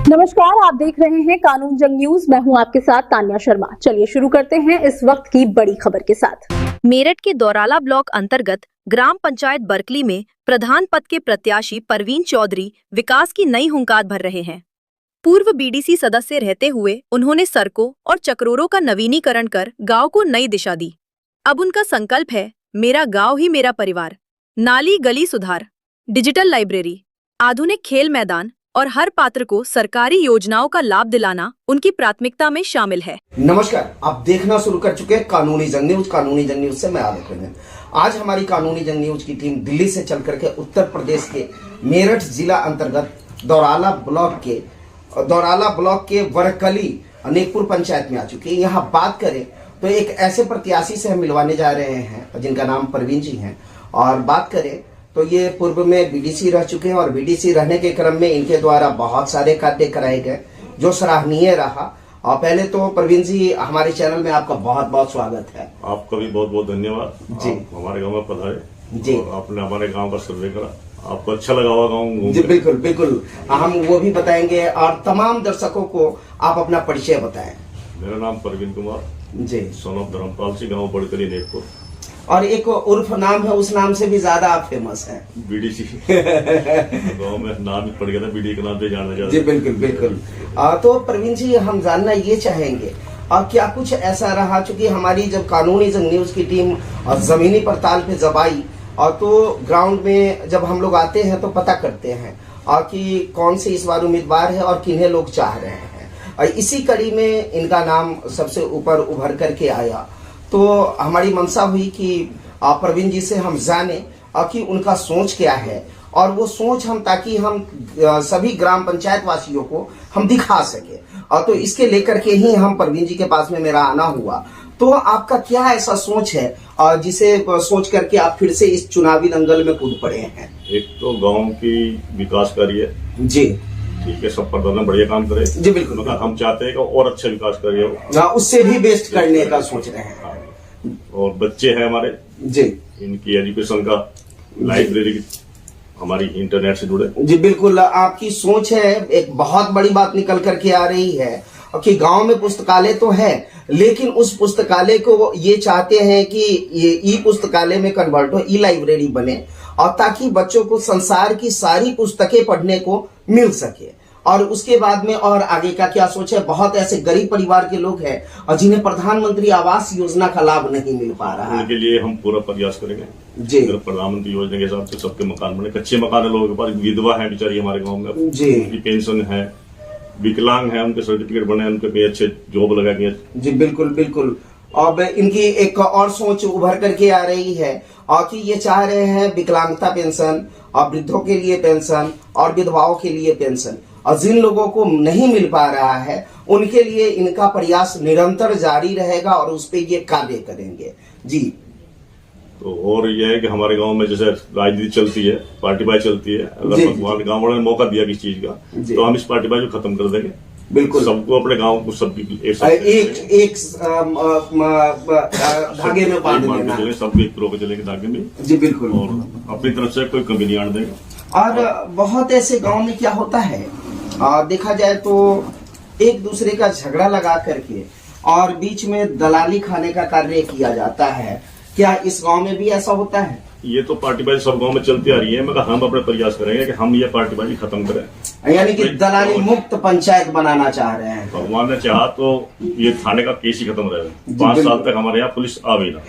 नमस्कार, आप देख रहे हैं कानून जंग न्यूज। मैं हूं आपके साथ तान्या शर्मा। चलिए शुरू करते हैं इस वक्त की बड़ी खबर के साथ। मेरठ के दौराला ब्लॉक अंतर्गत ग्राम पंचायत बरकली में प्रधान पद के प्रत्याशी परवीन चौधरी विकास की नई हुंकार भर रहे हैं। पूर्व बीडीसी सदस्य रहते हुए उन्होंने सड़कों और चक्रोरों का नवीनीकरण कर गांव को नई दिशा दी। अब उनका संकल्प है मेरा गांव ही मेरा परिवार। नाली गली सुधार, डिजिटल लाइब्रेरी, आधुनिक खेल मैदान और हर पात्र को सरकारी योजनाओं का लाभ दिलाना उनकी प्राथमिकता में शामिल है। नमस्कार, आप देखना शुरू कर चुके हैं कानूनी जंग न्यूज। कानूनी जंग न्यूज से मैं आलोक रंजन। आज हमारी कानूनी जंग न्यूज की टीम दिल्ली से चल करके उत्तर प्रदेश के मेरठ जिला अंतर्गत दौराला ब्लॉक के वरकली अनेकपुर पंचायत में आ चुकी है। यहाँ बात करें तो एक ऐसे प्रत्याशी से हम मिलवाने जा रहे हैं जिनका नाम परवीन जी हैं। और बात करें तो ये पूर्व में बीडीसी रह चुके हैं और बीडीसी रहने के क्रम में इनके द्वारा बहुत सारे कार्य कराए गए जो सराहनीय रहा। और पहले तो परवीन जी, हमारे चैनल में आपका बहुत बहुत स्वागत है। आपका भी बहुत बहुत धन्यवाद जी। हमारे गांव में पधारे जी, आपने हमारे गांव का सर्वे करा, आपको अच्छा लगा होगा गांव जी। बिल्कुल बिल्कुल, हम वो भी बताएंगे। और तमाम दर्शकों को आप अपना परिचय बताएं। मेरा नाम परवीन कुमार जी, सन ऑफ धर्मपाल सिंह, गाँव बड़कली नेकपुर। और एक उर्फ नाम है, उस नाम से भी ज्यादा आप फेमस हैं, बीडीसी। गांव में नाम पड़ गया था, बीडी के नाम से जाना जाता। जी बिल्कुल बिल्कुल। तो परवीन जी, हम जानना ये चाहेंगे और क्या कुछ ऐसा रहा, चूंकि हमारी जब कानूनी जंग न्यूज की टीम जमीनी पड़ताल पे जब आई और तो ग्राउंड में जब हम लोग आते हैं तो पता करते हैं और कि कौन से इस बार उम्मीदवार है और किन्हें लोग चाह रहे हैं। और इसी कड़ी में इनका नाम सबसे ऊपर उभर करके आया। तो हमारी मंशा हुई कि परवीन जी से हम जाने कि उनका सोच क्या है और वो सोच हम ताकि हम सभी ग्राम पंचायत वासियों को हम दिखा सके। और तो इसके लेकर के ही हम परवीन जी के पास में मेरा आना हुआ। तो आपका क्या ऐसा सोच है जिसे सोच करके आप फिर से इस चुनावी दंगल में कूद पड़े हैं? एक तो गाँव की विकास करिए जी, ठीक है, सब प्रधान बढ़िया काम करे जी। बिल्कुल, मतलब हम चाहते हैं कि और अच्छा विकास करिए, उससे भी बेस्ट करने का सोच रहे हैं। और बच्चे हैं हमारे जी, इनकी एजुकेशन का, लाइब्रेरी हमारी इंटरनेट से जुड़े जी। बिल्कुल, आपकी सोच है। एक बहुत बड़ी बात निकल करके आ रही है कि गांव में पुस्तकालय तो है, लेकिन उस पुस्तकालय को ये चाहते हैं कि ये ई पुस्तकालय में कन्वर्ट हो, ई लाइब्रेरी बने, और ताकि बच्चों को संसार की सारी पुस्तकें पढ़ने को मिल सके। और उसके बाद में और आगे का क्या सोच है? बहुत ऐसे गरीब परिवार के लोग हैं और जिन्हें प्रधानमंत्री आवास योजना का लाभ नहीं मिल पा रहा है। उनके लिए हम पूरा प्रयास करेंगे जी। प्रधानमंत्री योजना के हिसाब से सबके मकान बने, कच्चे मकान है लोगों के पास, विधवा है बेचारी हमारे गाँव में जी, उनकी पेंशन है, विकलांग है उनके सर्टिफिकेट बने, उनके भी अच्छे जॉब लगा गया जी। बिल्कुल बिल्कुल। अब इनकी एक और सोच उभर करके आ रही है और कि ये चाह रहे हैं विकलांगता पेंशन और वृद्धों के लिए पेंशन और विधवाओं के लिए पेंशन। और जिन लोगों को नहीं मिल पा रहा है उनके लिए इनका प्रयास निरंतर जारी रहेगा और उस पे ये कार्य करेंगे जी। तो और ये है कि हमारे गांव में जैसे राजनीति चलती है, पार्टीबाजी चलती है, अगर भगवान गाँव वालों ने मौका दिया किसी चीज का तो हम इस पार्टीबाजी को खत्म कर देंगे। बिल्कुल, सबको अपने गांव को सबकी एक धागे में बांध देना, सबको एक प्रो चलेंगे धागे में जी। बिल्कुल, और अपनी तरफ से कोई कमी नहीं आने देंगे। और बहुत ऐसे गांव में क्या होता है, देखा जाए तो एक दूसरे का झगड़ा लगा करके और बीच में दलाली खाने का कार्य किया जाता है। क्या इस गांव में भी ऐसा होता है? ये तो पार्टीबाजी सब गांव में चलती आ रही है, मगर हम अपने प्रयास करेंगे कि हम ये पार्टीबाजी खत्म करें, यानी कि दलाली मुक्त पंचायत बनाना चाह रहे हैं। भगवान ने चाहा तो ये थाने का केस ही खत्म रहेगा। 5 साल तक हमारे यहाँ पुलिस आवे ना।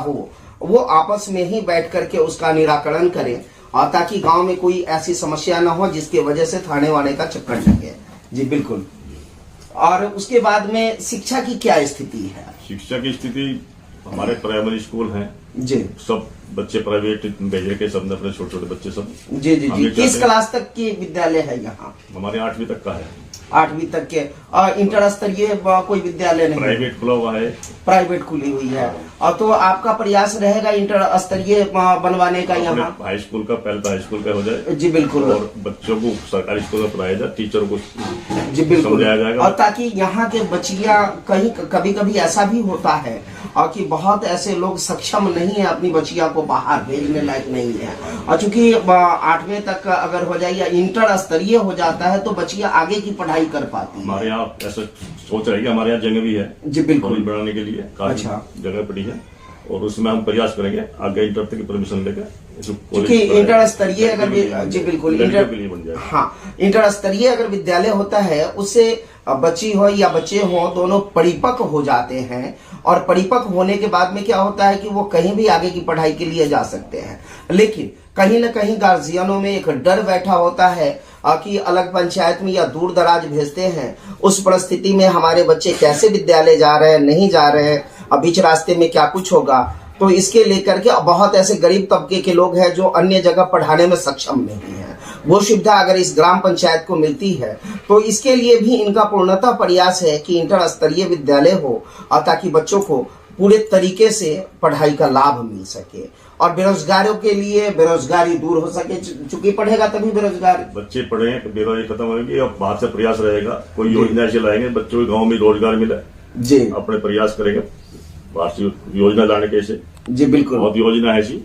हो वो आपस में ही बैठ करके उसका निराकरण करें और ताकि गांव में कोई ऐसी समस्या ना हो जिसकी वजह से थाने वाने का चक्कर लगे जी। बिल्कुल। और उसके बाद में शिक्षा की क्या स्थिति है? शिक्षा की स्थिति, हमारे प्राइमरी स्कूल हैं जी, सब बच्चे प्राइवेट भेज रखे, सब अपने छोटे छोटे बच्चे सब जी जी जी। किस क्लास तक की विद्यालय है यहाँ? हमारे 8वीं तक का है। 8वीं तक के इंटर स्तरीय कोई विद्यालय नहीं? प्राइवेट खुला हुआ है, प्राइवेट खुली हुई है। और तो आपका प्रयास रहेगा इंटर स्तरीय बनवाने का यहाँ? हाई स्कूल का, पहले हाई स्कूल का हो जाए जी। बिल्कुल, और बच्चों को सरकारी स्कूल में पढ़ाया जाए, टीचर को जी बिल्कुल समझाया जाएगा। और ताकि यहाँ के बच्चियाँ, कहीं कभी कभी ऐसा भी होता है और कि बहुत ऐसे लोग सक्षम नहीं है, अपनी बच्चिया को बाहर भेजने लायक नहीं है। और चूंकि 8वीं तक अगर हो जाए या इंटर स्तरीय हो जाता है तो बच्चिया आगे की पढ़ाई कर पाती है। हमारे यहाँ ऐसा सोच रहे कि हमारे यहाँ जगह भी है जी बिल्कुल बढ़ाने के लिए, अच्छा जगह पड़ी है और उसमें हम प्रयास करेंगे आगे इंटर तक की परमिशन लेकर, क्योंकि इंटर स्तरीय अगर जी बिल्कुल इंटर के लिए बन जाए। हाँ, इंटर स्तरीय अगर विद्यालय होता है उससे बच्ची हो या बच्चे हो दोनों परिपक्व हो जाते हैं, और परिपक्व होने के बाद में क्या होता है कि वो कहीं भी आगे की पढ़ाई के लिए जा सकते हैं। लेकिन कहीं ना कहीं गार्जियनों में एक डर बैठा होता है कि अलग पंचायत में या दूर दराज भेजते हैं, उस परिस्थिति में हमारे बच्चे कैसे विद्यालय जा रहे हैं, नहीं जा रहे हैं, बीच रास्ते में क्या कुछ होगा। तो इसके लेकर के बहुत ऐसे गरीब तबके के लोग हैं जो अन्य जगह पढ़ाने में सक्षम नहीं है। वो सुविधा अगर इस ग्राम पंचायत को मिलती है तो इसके लिए भी इनका पूर्णतः प्रयास है कि इंटर स्तरीय विद्यालय हो, और ताकि बच्चों को पूरे तरीके से पढ़ाई का लाभ मिल सके और बेरोजगारों के लिए बेरोजगारी दूर हो सके। चूंकि पढ़ेगा तभी बेरोजगार, बच्चे पढ़े बेरोजगारी खत्म होगी और बाहर से प्रयास रहेगा, कोई योजना चलाएंगे बच्चों को गाँव में रोजगार मिले जी, अपने प्रयास करेंगे बाहर से योजना लाने के से जी बिल्कुल बहुत योजना है जी।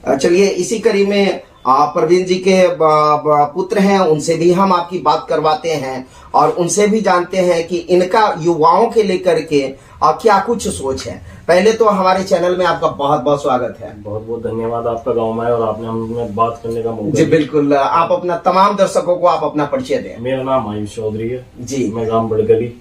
चलिए इसी कड़ी में प्रवीण जी के पुत्र हैं, उनसे भी हम आपकी बात करवाते हैं और उनसे भी जानते हैं कि इनका युवाओं के लेकर के क्या कुछ सोच है। पहले तो हमारे चैनल में आपका बहुत बहुत स्वागत है। बहुत बहुत धन्यवाद आपका गांव में और आपने हमें बात करने का मौका जी बिल्कुल। आप अपना तमाम दर्शकों को आप अपना परिचय दें। मेरा नाम आयुष चौधरी है जी, मैं गांव बड़गली।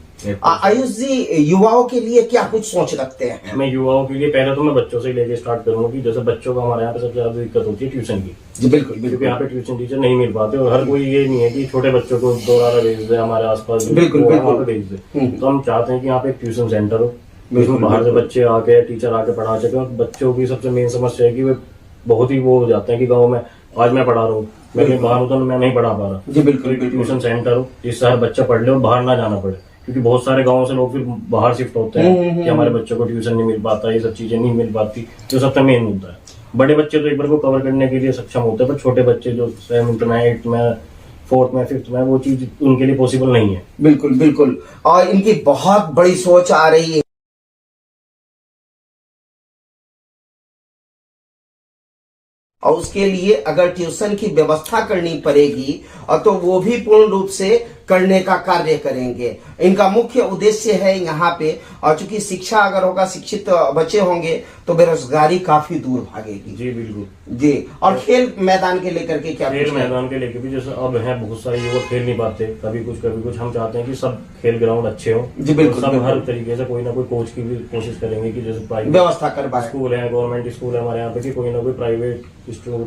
आयुष जी, युवाओं के लिए क्या कुछ सोच रखते हैं? मैं युवाओं के लिए पहले तो मैं बच्चों से लेके स्टार्ट करूंगा कि जैसे बच्चों को हमारे यहाँ पे सबसे ज्यादा दिक्कत होती है ट्यूशन की जी बिल्कुल, क्योंकि यहाँ पे ट्यूशन टीचर नहीं मिल पाते और हर कोई ये नहीं है कि छोटे बच्चों को दोबारा भेज दे, हमारे आसपास बिल्कुल वहाँ पे भेज दे। तो हम चाहते हैं कि यहाँ पे एक ट्यूशन सेंटर हो जिसमें बाहर से बच्चे आके टीचर आके पढ़ा सके। और बच्चों की सबसे मेन समस्या है कि वे बहुत ही वो हो जाते हैं कि गाँव में आज मैं पढ़ा रहा हूँ, मैं कहीं बाहर हूँ तो मैं नहीं पढ़ा पा रहा जी बिल्कुल। ट्यूशन सेंटर हो जिससे हर बच्चा पढ़ ले और बाहर ना जाना पड़े, क्योंकि बहुत सारे गांवों से लोग फिर बाहर शिफ्ट होते हैं कि हमारे बच्चों को ट्यूशन नहीं मिल पाता, ये सब चीजें नहीं मिल पाती, जो सबसे मेन मुद्दा है। बड़े बच्चे तो एक बार को कवर करने के लिए सक्षम होते हैं, पर छोटे बच्चे जो 7th में 8th में 4th में 5th में वो चीज उनके लिए पॉसिबल नहीं है। बिल्कुल बिल्कुल, और इनकी बहुत बड़ी सोच आ रही है और उसके लिए अगर ट्यूशन की व्यवस्था करनी पड़ेगी और तो वो भी पूर्ण रूप से करने का कार्य करेंगे। इनका मुख्य उद्देश्य है यहाँ पे, और चूंकि शिक्षा अगर होगा, शिक्षित बच्चे होंगे तो बेरोजगारी काफी दूर भागेगी जी बिल्कुल जी। और खेल मैदान के लेकर के क्या? खेल मैदान के लेकर भी जैसे अब है बहुत सारे युवक खेल नहीं पाते, कभी कुछ। हम चाहते हैं कि सब खेल ग्राउंड अच्छे हो जी बिल्कुल, सब हर तरीके से कोई ना कोई कोच की भी कोशिश करेंगे कि जैसे प्राइवेट व्यवस्था करवाए। स्कूल है, गवर्नमेंट स्कूल है हमारे यहाँ पे, कि कोई ना कोई प्राइवेट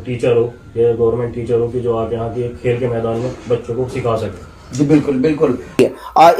टीचर हो या गवर्नमेंट टीचर हो कि जो आके यहाँ के खेल के मैदान में बच्चों को सिखा सके जी बिल्कुल बिल्कुल।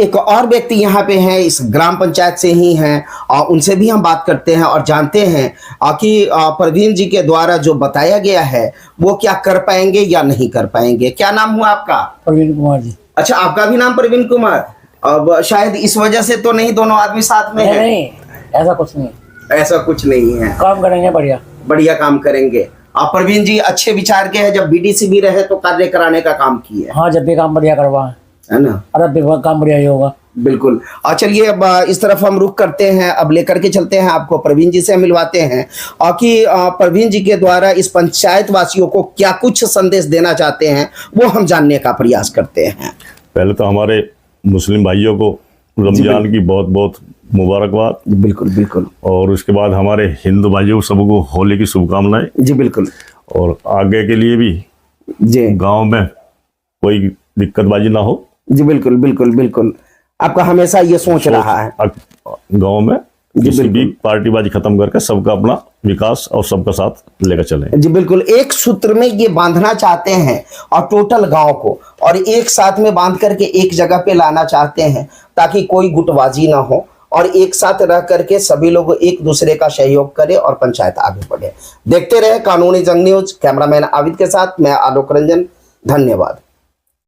एक और व्यक्ति यहाँ पे हैं, इस ग्राम पंचायत से ही हैं, और उनसे भी हम बात करते हैं और जानते हैं कि प्रवीण जी के द्वारा जो बताया गया है वो क्या कर पाएंगे या नहीं कर पाएंगे। क्या नाम हुआ आपका? प्रवीण कुमार जी। अच्छा, आपका भी नाम प्रवीण कुमार। अब शायद इस वजह से तो नहीं दोनों आदमी साथ में है? नहीं, ऐसा कुछ नहीं, ऐसा कुछ नहीं है। काम करेंगे, बढ़िया बढ़िया काम करेंगे। प्रवीण जी अच्छे विचार के हैं, जब बीडीसी भी रहे तो कार्य कराने का काम किए। हाँ, जब भी काम बढ़िया करवा है ना, अरे काम बढ़िया ही होगा। बिल्कुल। और चलिए अब इस तरफ हम रुख करते हैं, अब लेकर के चलते हैं आपको प्रवीण जी से मिलवाते हैं और कि प्रवीण जी के द्वारा इस पंचायत वासियों को क्या कुछ संदेश देना चाहते हैं वो हम जानने का प्रयास करते हैं। पहले तो हमारे मुस्लिम भाइयों को रमजान की बहुत बहुत मुबारकबाद। बिल्कुल बिल्कुल। और उसके बाद हमारे हिंदू भाइयों सबको होली की शुभकामनाएं जी बिल्कुल। और आगे के लिए भी जी गांव में कोई दिक्कतबाजी ना हो। जी बिल्कुल बिल्कुल बिल्कुल। आपका हमेशा ये सोच रहा है गांव में किसी भी पार्टीबाजी खत्म करके सबका अपना विकास और सबका साथ लेकर चले। जी बिल्कुल। एक सूत्र में ये बांधना चाहते हैं और टोटल गांव को, और एक साथ में बांध करके एक जगह पे लाना चाहते हैं ताकि कोई गुटबाजी ना हो और एक साथ रह करके सभी लोग एक दूसरे का सहयोग करें और पंचायत आगे बढ़े। देखते रहे कानूनी जंग न्यूज। कैमरामैन आविद के साथ मैं आलोक रंजन, धन्यवाद।